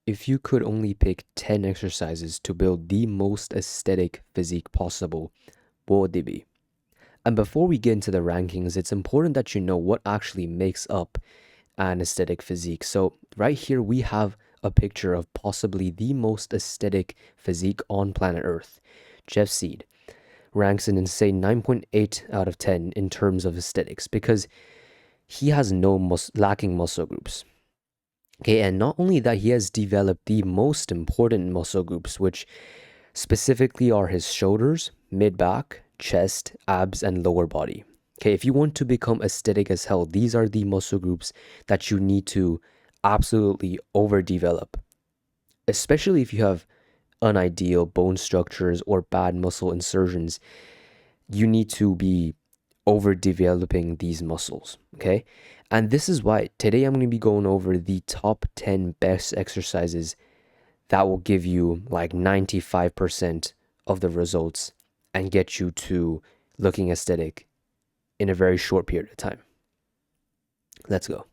if you could only pick 10 exercises to build the most aesthetic physique possible, what would they be? And before we get into the rankings, it's important that you know what actually makes up an aesthetic physique. So, right here, we have a picture of possibly the most aesthetic physique on planet Earth. Jeff Seed ranks an insane 9.8 out of 10 in terms of aesthetics because he has no lacking muscle groups. Okay, and not only that, he has developed the most important muscle groups, which specifically are his shoulders, mid back, chest, abs, and lower body. Okay, if you want to become aesthetic as hell, these are the muscle groups that you need to absolutely overdevelop, especially if you have unideal bone structures or bad muscle insertions. You need to be overdeveloping these muscles, okay? And this is why today I'm going to be going over the top 10 best exercises that will give you like 95% of the results and get you to looking aesthetic in a very short period of time. Let's go.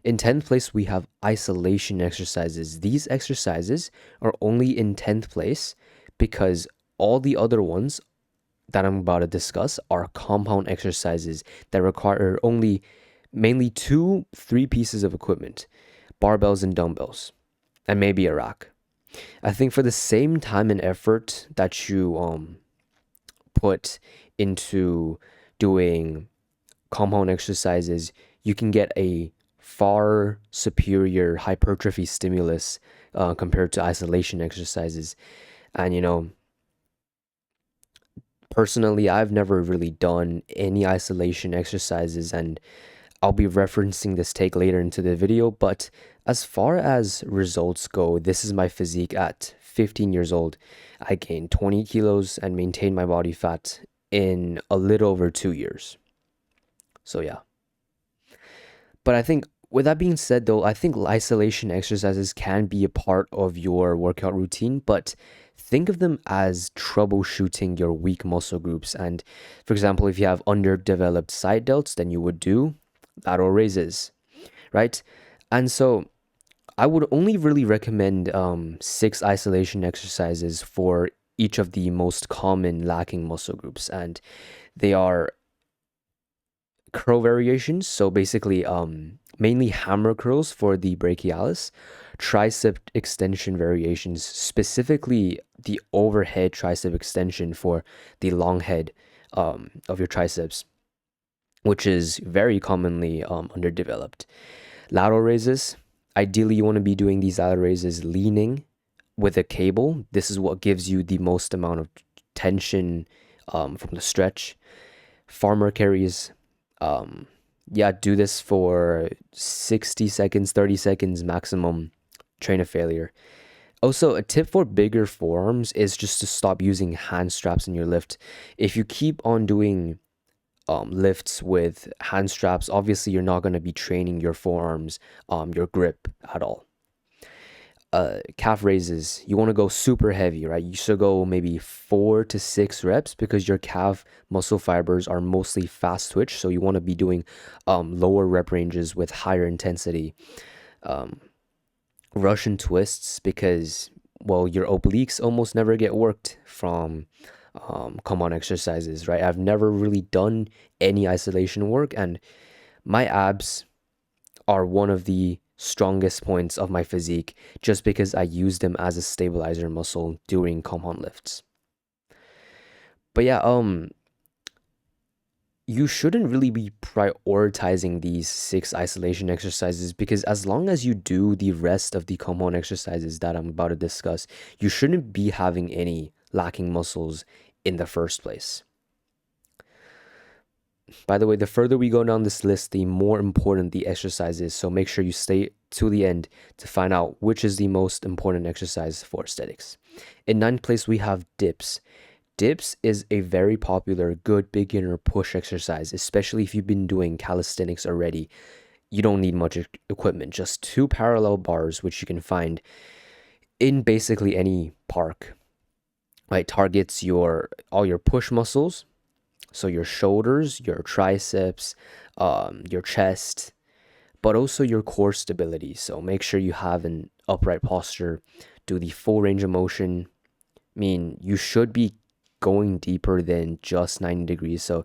In 10th place, we have isolation exercises. These exercises are only in 10th place because all the other ones that I'm about to discuss are compound exercises that require only mainly 2-3 pieces of equipment, barbells and dumbbells, and maybe a rack. I think for the same time and effort that you put into doing compound exercises, you can get a far superior hypertrophy stimulus compared to isolation exercises. And personally, I've never really done any isolation exercises, and I'll be referencing this take later into the video. But as far as results go, this is my physique at 15 years old. I gained 20 kilos and maintained my body fat in a little over 2 years. So yeah. But I think with that being said though, I think isolation exercises can be a part of your workout routine, but think of them as troubleshooting your weak muscle groups. And for example, if you have underdeveloped side delts, then you would do lateral raises, right? And so I would only really recommend 6 isolation exercises for each of the most common lacking muscle groups, and they are curl variations. So basically, mainly hammer curls for the brachialis, tricep extension variations, specifically the overhead tricep extension for the long head of your triceps, which is very commonly underdeveloped. Lateral raises. Ideally, you want to be doing these lateral raises leaning with a cable. This is what gives you the most amount of tension from the stretch. Farmer carries. Yeah, do this for 60 seconds, 30 seconds maximum. Train of failure. Also, a tip for bigger forearms is just to stop using hand straps in your lift. If you keep on doing lifts with hand straps, obviously you're not going to be training your forearms, your grip at all. Calf raises, you want to go super heavy, right? You should go maybe 4 to 6 reps because your calf muscle fibers are mostly fast twitch. So you want to be doing lower rep ranges with higher intensity. Russian twists because, well, your obliques almost never get worked from compound exercises, right? I've never really done any isolation work, and my abs are one of the strongest points of my physique just because I use them as a stabilizer muscle during compound lifts. But yeah, you shouldn't really be prioritizing these 6 isolation exercises because as long as you do the rest of the compound exercises that I'm about to discuss, you shouldn't be having any lacking muscles in the first place. By the way, the further we go down this list, the more important the exercise is. So make sure you stay to the end to find out which is the most important exercise for aesthetics. In 9th place, we have dips. Dips is a very popular, good beginner push exercise, especially if you've been doing calisthenics already. You don't need much equipment, just 2 parallel bars, which you can find in basically any park. Right, targets all your push muscles, so your shoulders, your triceps, your chest, but also your core stability. So make sure you have upright posture, do the full range of motion. I mean, you should be going deeper than just 90 degrees. So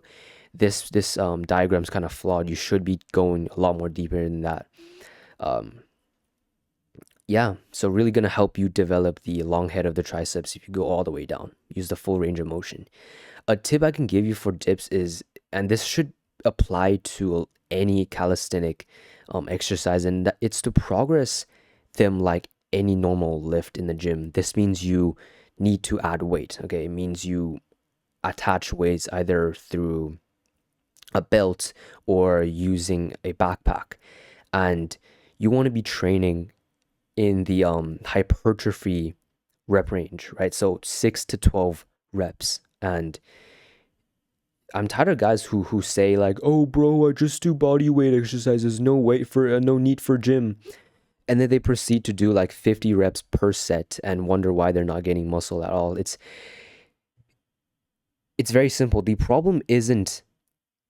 this diagram's kind of flawed. You should be going a lot more deeper than that. Um, yeah, so really gonna help you develop the long head of the triceps if you go all the way down. Use the full range of motion. A tip I can give you for dips is, and this should apply to any calisthenic exercise, and it's to progress them like any normal lift in the gym. This means you need to add weight. Okay, it means you attach weights either through a belt or using a backpack, and you want to be training in the hypertrophy rep range, right? So 6 to 12 reps. And I'm tired of guys who say like, "Oh, bro, I just do body weight exercises, no need for gym," and then they proceed to do like 50 reps per set and wonder why they're not getting muscle at all. It's very simple. The problem isn't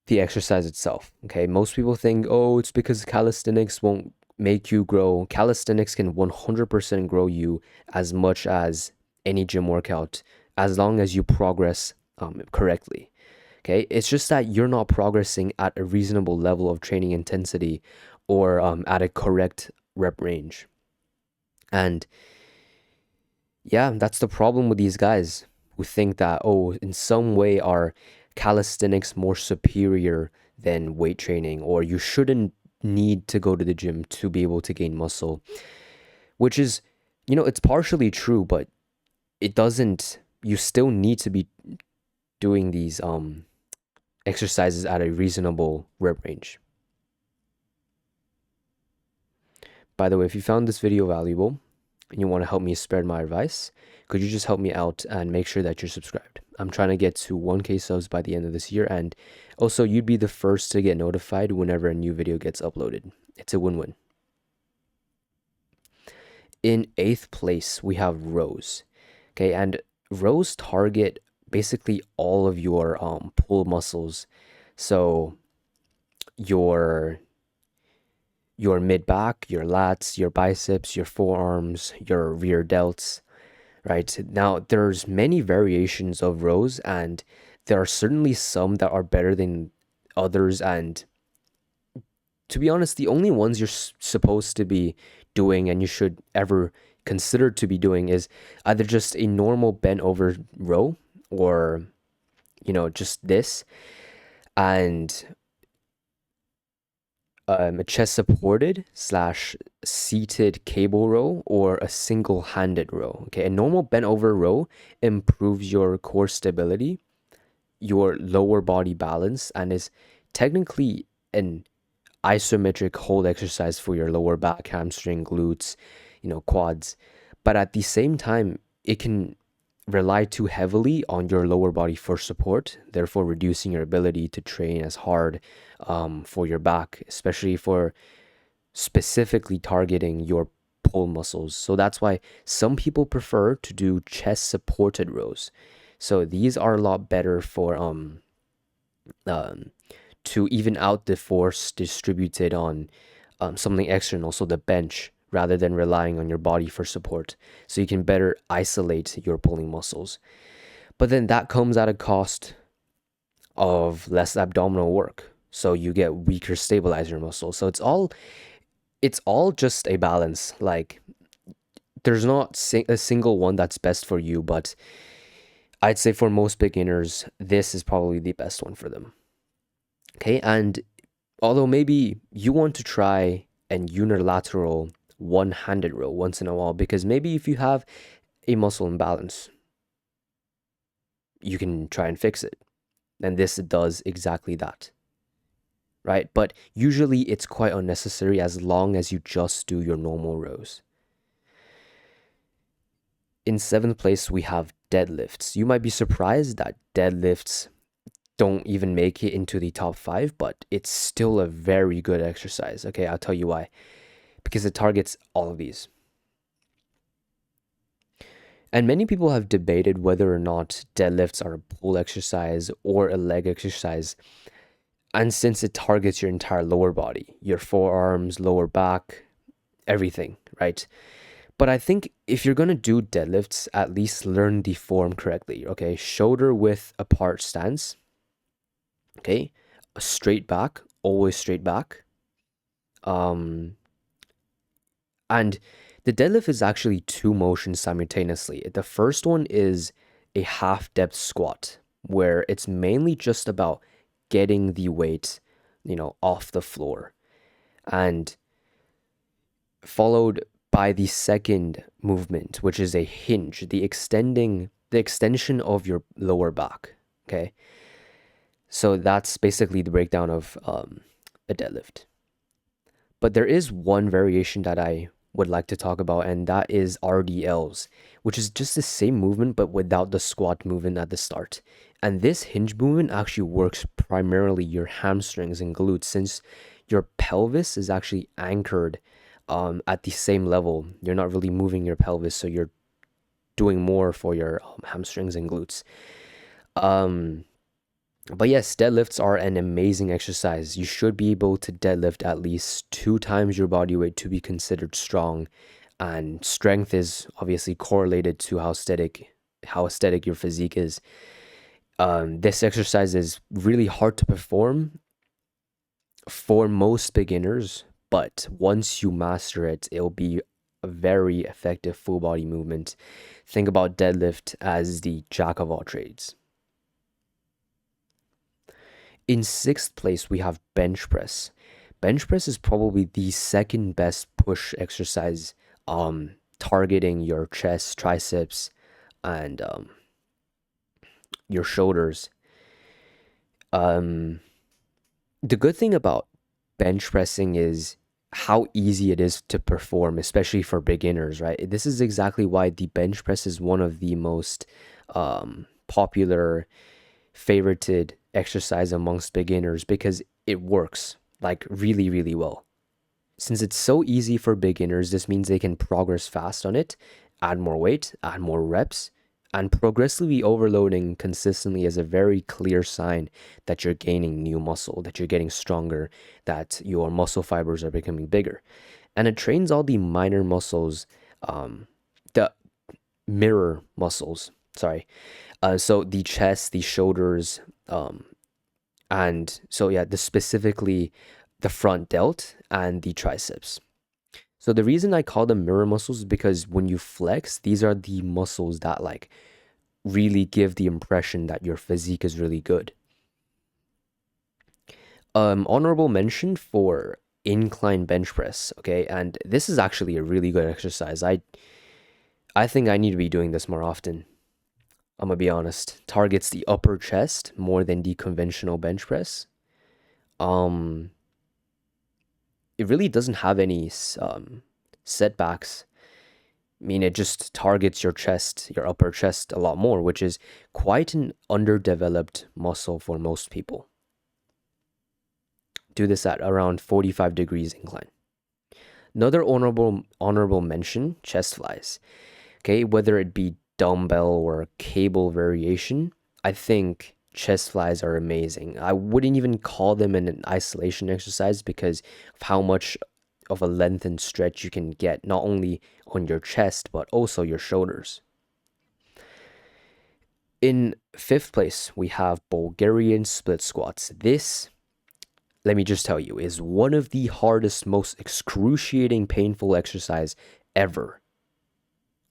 the exercise itself. Okay, most people think, "Oh, it's because calisthenics won't make you grow." Calisthenics can 100% grow you as much as any gym workout, as long as you progress correctly. Okay, it's just that you're not progressing at a reasonable level of training intensity or at a correct rep range. And yeah, that's the problem with these guys who think that, oh, in some way are calisthenics more superior than weight training, or you shouldn't need to go to the gym to be able to gain muscle, which is, it's partially true, but it doesn't, you still need to be doing these exercises at a reasonable rep range. By the way, if you found this video valuable and you want to help me spread my advice, could you just help me out and make sure that you're subscribed? I'm trying to get to 1K subs by the end of this year, and also you'd be the first to get notified whenever a new video gets uploaded. It's a win-win. In 8th place, we have rows. Okay, and rows target basically all of your pull muscles. So your mid back, your lats, your biceps, your forearms, your rear delts, right? Now, there's many variations of rows, and there are certainly some that are better than others. And to be honest, the only ones you're supposed to be doing and you should ever consider to be doing is either just a normal bent over row or, just this, and a chest supported / seated cable row or a single handed row. Okay, a normal bent over row improves your core stability, your lower body balance, and is technically an isometric hold exercise for your lower back, hamstring, glutes, quads. But at the same time, it can rely too heavily on your lower body for support, therefore reducing your ability to train as hard for your back, especially for specifically targeting your pull muscles. So that's why some people prefer to do chest supported rows. So these are a lot better for to even out the force distributed on something external, so the bench, rather than relying on your body for support. So you can better isolate your pulling muscles. But then that comes at a cost of less abdominal work. So you get weaker stabilizer muscles. So it's all just a balance. Like, there's not a single one that's best for you, but I'd say for most beginners, this is probably the best one for them. Okay, and although maybe you want to try an unilateral one-handed row once in a while, because maybe if you have a muscle imbalance, you can try and fix it. And this does exactly that, right? But usually it's quite unnecessary as long as you just do your normal rows. In 7th place, we have deadlifts. You might be surprised that deadlifts don't even make it into the top 5, but it's still a very good exercise. Okay, I'll tell you why. Because it targets all of these. And many people have debated whether or not deadlifts are a pull exercise or a leg exercise. And since it targets your entire lower body, your forearms, lower back, everything, right? But I think if you're gonna do deadlifts, at least learn the form correctly. Okay, shoulder width apart stance. Okay, a straight back, always straight back. Um, and the deadlift is actually two motions simultaneously. The first one is a half depth squat, where it's mainly just about getting the weight, off the floor, and followed by the second movement, which is a hinge, the extension of your lower back. Okay, so that's basically the breakdown of a deadlift. But there is one variation that I would like to talk about, and that is RDLs, which is just the same movement but without the squat movement at the start. And this hinge movement actually works primarily your hamstrings and glutes, since your pelvis is actually anchored at the same level. You're not really moving your pelvis, so you're doing more for your hamstrings and glutes. But yes, deadlifts are an amazing exercise. You should be able to deadlift at least 2 times your body weight to be considered strong. And strength is obviously correlated to how aesthetic your physique is. This exercise is really hard to perform for most beginners, but once you master it, it'll be a very effective full body movement. Think about deadlift as the jack of all trades. In sixth place, we have bench press. Bench press is probably the second best push exercise, targeting your chest, triceps, and your shoulders. The good thing about bench pressing is how easy it is to perform, especially for beginners, right? This is exactly why the bench press is one of the most popular, favorited exercise amongst beginners, because it works like really, really well. Since it's so easy for beginners, this means they can progress fast on it, add more weight, add more reps, and progressively overloading consistently is a very clear sign that you're gaining new muscle, that you're getting stronger, that your muscle fibers are becoming bigger. And it trains all the minor muscles, the mirror muscles, sorry. So the chest, the shoulders, and so yeah, specifically the front delt and the triceps. So the reason I call them mirror muscles is because when you flex, these are the muscles that like really give the impression that your physique is really good. Honorable mention for incline bench press, okay? And this is actually a really good exercise. I think I need to be doing this more often. I'm gonna be honest. Targets the upper chest more than the conventional bench press. Um, it really doesn't have any setbacks. I mean, it just targets your chest, your upper chest a lot more, which is quite an underdeveloped muscle for most people. Do this at around 45 degrees incline. Another honorable mention, chest flies. Okay, whether it be dumbbell or cable variation, I think chest flies are amazing. I wouldn't even call them an isolation exercise because of how much of a length and stretch you can get, not only on your chest, but also your shoulders. In fifth place, we have Bulgarian split squats. This, let me just tell you, is one of the hardest, most excruciating, painful exercise ever.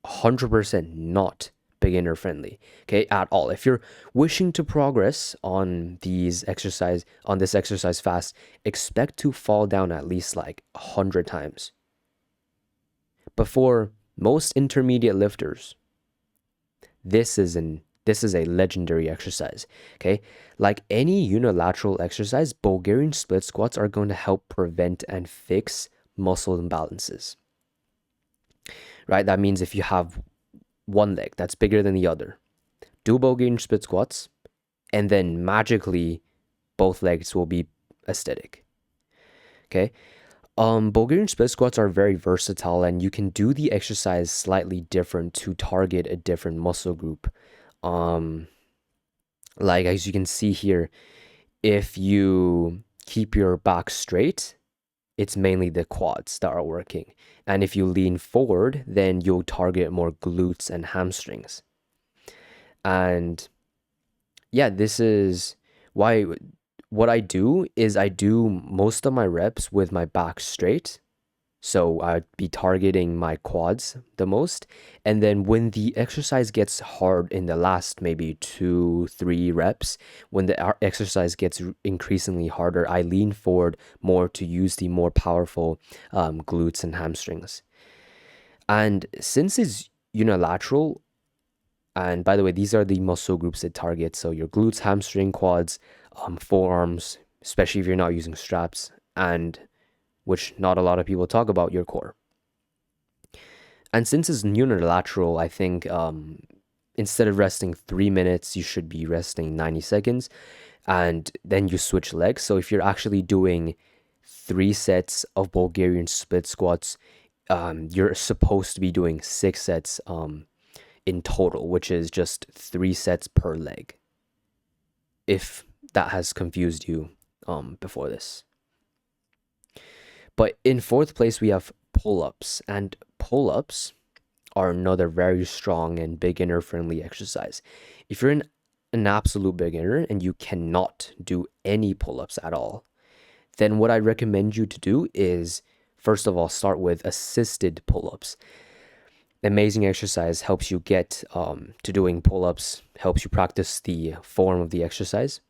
100% not beginner friendly, okay, at all. If you're wishing to progress on this exercise fast, expect to fall down at least like 100 times. But for most intermediate lifters, this is a legendary exercise, okay? Like any unilateral exercise, Bulgarian split squats are going to help prevent and fix muscle imbalances. Right? That means if you have one leg that's bigger than the other, do Bulgarian split squats, and then magically both legs will be aesthetic. Okay? Bulgarian split squats are very versatile, and you can do the exercise slightly different to target a different muscle group. Like as you can see here, if you keep your back straight it's mainly the quads that are working. And if you lean forward, then you'll target more glutes and hamstrings. And yeah, this is why what I do is I do most of my reps with my back straight. So I'd be targeting my quads the most. And then when the exercise gets hard in the last maybe 2, 3 reps, when the exercise gets increasingly harder, I lean forward more to use the more powerful glutes and hamstrings. And since it's unilateral, and by the way, these are the muscle groups it targets. So your glutes, hamstring, quads, forearms, especially if you're not using straps, and which not a lot of people talk about, your core. And since it's unilateral, I think instead of resting 3 minutes, you should be resting 90 seconds. And then you switch legs. So if you're actually doing 3 sets of Bulgarian split squats, you're supposed to be doing 6 sets in total, which is just 3 sets per leg. If that has confused you before this. But in fourth place, we have pull-ups. And pull-ups are another very strong and beginner-friendly exercise. If you're an absolute beginner and you cannot do any pull-ups at all, then what I recommend you to do is, first of all, start with assisted pull-ups. Amazing exercise, helps you get to doing pull-ups, helps you practice the form of the exercise.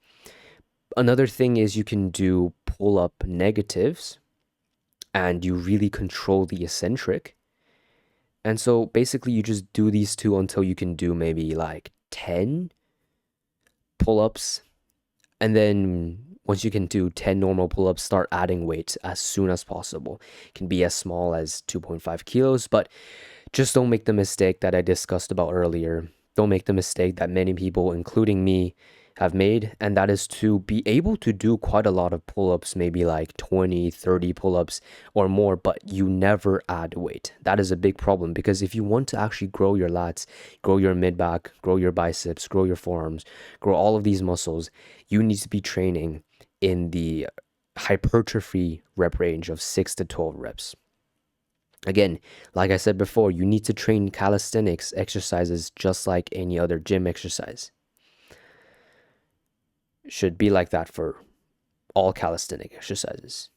Another thing is you can do pull-up negatives, and you really control the eccentric. And so basically you just do these two until you can do maybe like 10 pull-ups. And then once you can do 10 normal pull-ups, start adding weight as soon as possible. It can be as small as 2.5 kilos, but just don't make the mistake that I discussed about earlier. Don't make the mistake that many people, including me, have made, and that is to be able to do quite a lot of pull-ups, maybe like 20, 30 pull-ups or more, but you never add weight. That is a big problem, because if you want to actually grow your lats, grow your mid-back, grow your biceps, grow your forearms, grow all of these muscles, you need to be training in the hypertrophy rep range of 6 to 12 reps. Again, like I said before, you need to train calisthenics exercises just like any other gym exercise. Should be like that for all calisthenic exercises.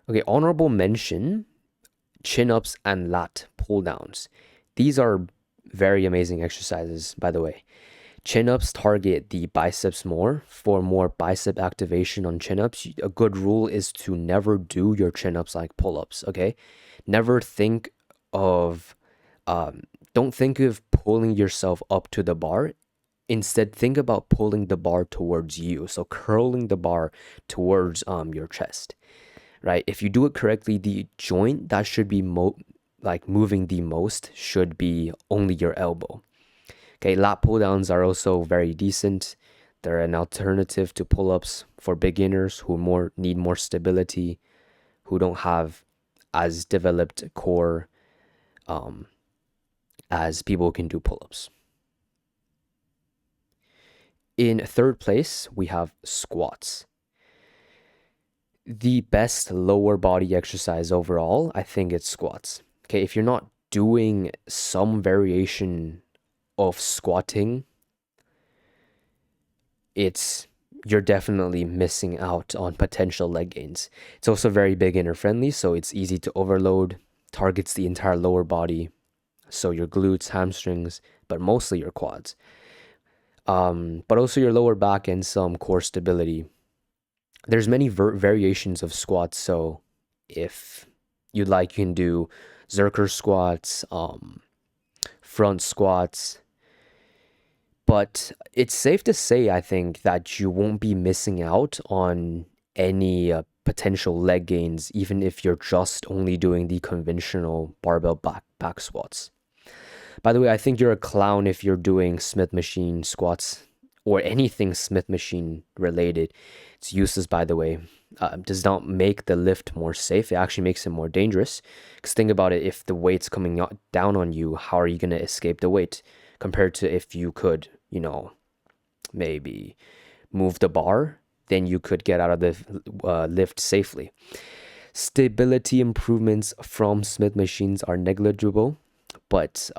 Okay, honorable mention, chin-ups and lat pull-downs. These are very amazing exercises, by the way. Chin-ups target the biceps more for more bicep activation on chin-ups. A good rule is to never do your chin-ups like pull-ups, okay? Never think of, don't think of pulling yourself up to the bar. Instead, think about pulling the bar towards you. So curling the bar towards your chest, right? If you do it correctly, the joint that should be moving the most should be only your elbow. Okay, lat pull downs are also very decent. They're an alternative to pull-ups for beginners who need more stability, who don't have as developed core as people who can do pull-ups. In third place, we have squats. The best lower body exercise overall, I think it's squats. Okay, if you're not doing some variation of squatting, you're definitely missing out on potential leg gains. It's also very beginner friendly, so it's easy to overload, targets the entire lower body, so your glutes, hamstrings, but mostly your quads. But also your lower back and some core stability. There's many variations of squats, so if you'd like, you can do Zerker squats, front squats. But it's safe to say, I think, that you won't be missing out on any potential leg gains, even if you're just only doing the conventional barbell back squats. By the way, I think you're a clown if you're doing Smith machine squats or anything Smith machine related. It's useless, by the way. Does not make the lift more safe. It actually makes it more dangerous. Because think about it, if the weight's coming down on you, how are you going to escape the weight? Compared to if you could, maybe move the bar, then you could get out of the lift safely. Stability improvements from Smith machines are negligible, but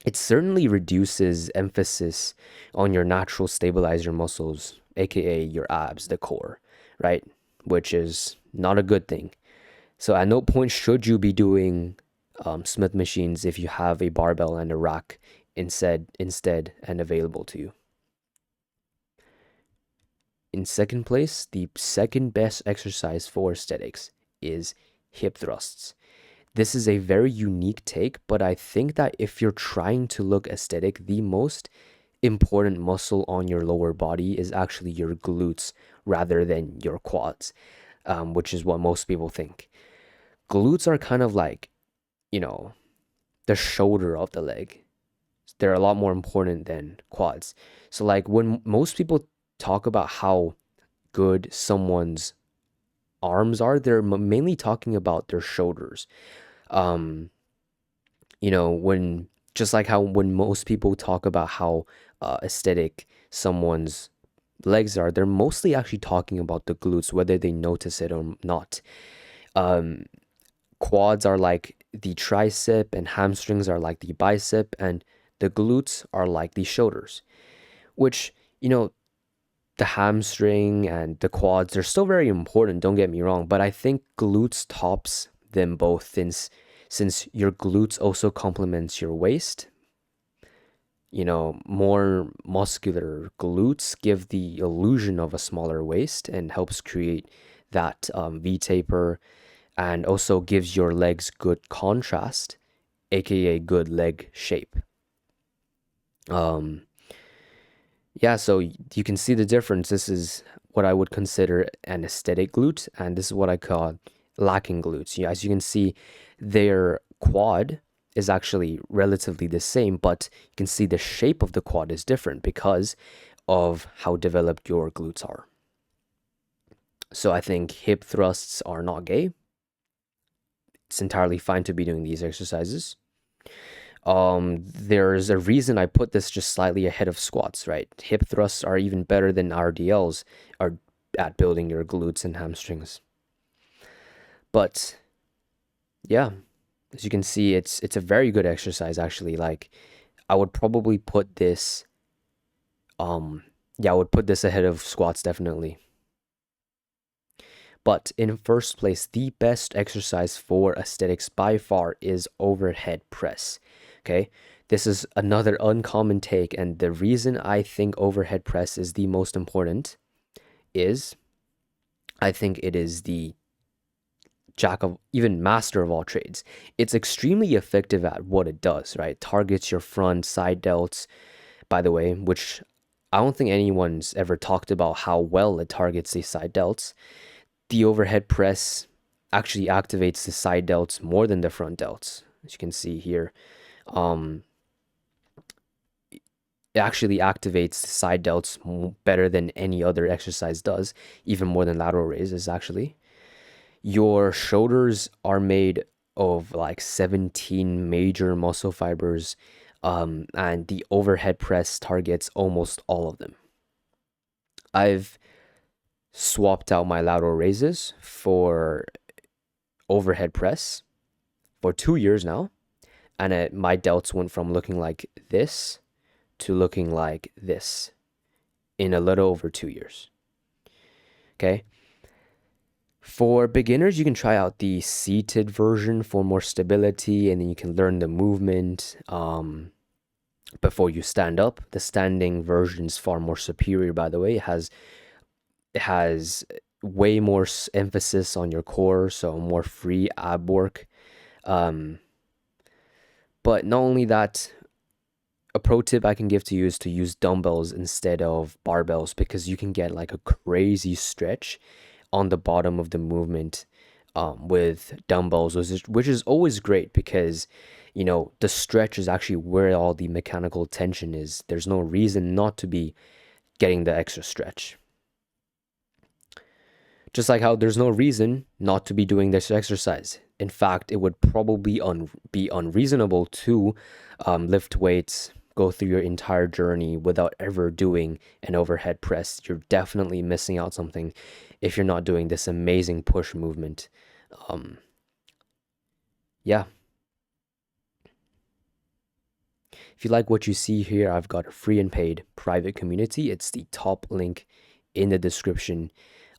it certainly reduces emphasis on your natural stabilizer muscles, aka your abs, the core, right? Which is not a good thing. So at no point should you be doing Smith machines if you have a barbell and a rack instead and available to you. In second place, the second best exercise for aesthetics is hip thrusts. This is a very unique take, but I think that if you're trying to look aesthetic, the most important muscle on your lower body is actually your glutes rather than your quads, which is what most people think. Glutes are kind of like, the shoulder of the leg. They're a lot more important than quads. So, like, when most people talk about how good someone's arms are, they're mainly talking about their shoulders. When just like how when most people talk about how aesthetic someone's legs are, they're mostly actually talking about the glutes, whether they notice it or not. Quads are like the tricep, and hamstrings are like the bicep, and the glutes are like the shoulders, which, the hamstring and the quads are still very important, don't get me wrong, but I think glutes tops them both since your glutes also complements your waist. More muscular glutes give the illusion of a smaller waist and helps create that V-taper, and also gives your legs good contrast, aka good leg shape. Yeah, so you can see the difference. This is what I would consider an aesthetic glute, and this is what I call lacking glutes. Yeah, as you can see, their quad is actually relatively the same, but you can see the shape of the quad is different because of how developed your glutes are. So I think hip thrusts are not gay. It's entirely fine to be doing these exercises. There's a reason I put this just slightly ahead of squats, right? Hip thrusts are even better than RDLs are at building your glutes and hamstrings. But yeah, as you can see, it's a very good exercise actually. Like, I would probably put this I would put this ahead of squats definitely. But in first place, the best exercise for aesthetics by far is overhead press. Okay, this is another uncommon take, and the reason I think overhead press is the most important is I think it is the even master of all trades. It's extremely effective at what it does, right? Targets your front side delts, by the way, which I don't think anyone's ever talked about how well it targets the side delts. The overhead press actually activates the side delts more than the front delts, as you can see here. It actually activates the side delts better than any other exercise does, even more than lateral raises actually. Your shoulders are made of like 17 major muscle fibers, and the overhead press targets almost all of them. I've swapped out my lateral raises for overhead press for 2 years now, and my delts went from looking like this to looking like this in a little over 2 years. Okay. For beginners, you can try out the seated version for more stability, and then you can learn the movement before you stand up. The standing version is far more superior, by the way. It has way more emphasis on your core, so more free ab work. But not only that, a pro tip I can give to you is to use dumbbells instead of barbells, because you can get like a crazy stretch on the bottom of the movement with dumbbells, which is always great because, the stretch is actually where all the mechanical tension is. There's no reason not to be getting the extra stretch. Just like how there's no reason not to be doing this exercise. In fact, it would probably be unreasonable to lift weights go through your entire journey without ever doing an overhead press, you're definitely missing out something if you're not doing this amazing push movement. Um, yeah. If you like what you see here, I've got a free and paid private community. It's the top link in the description.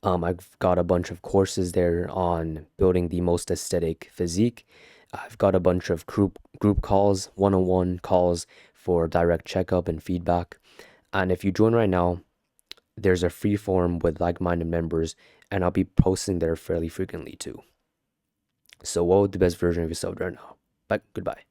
I've got a bunch of courses there on building the most aesthetic physique. I've got a bunch of group calls, one-on-one calls for direct checkup and feedback. And if you join right now, there's a free forum with like-minded members, and I'll be posting there fairly frequently too. So what would the best version of yourself right now? Bye, goodbye.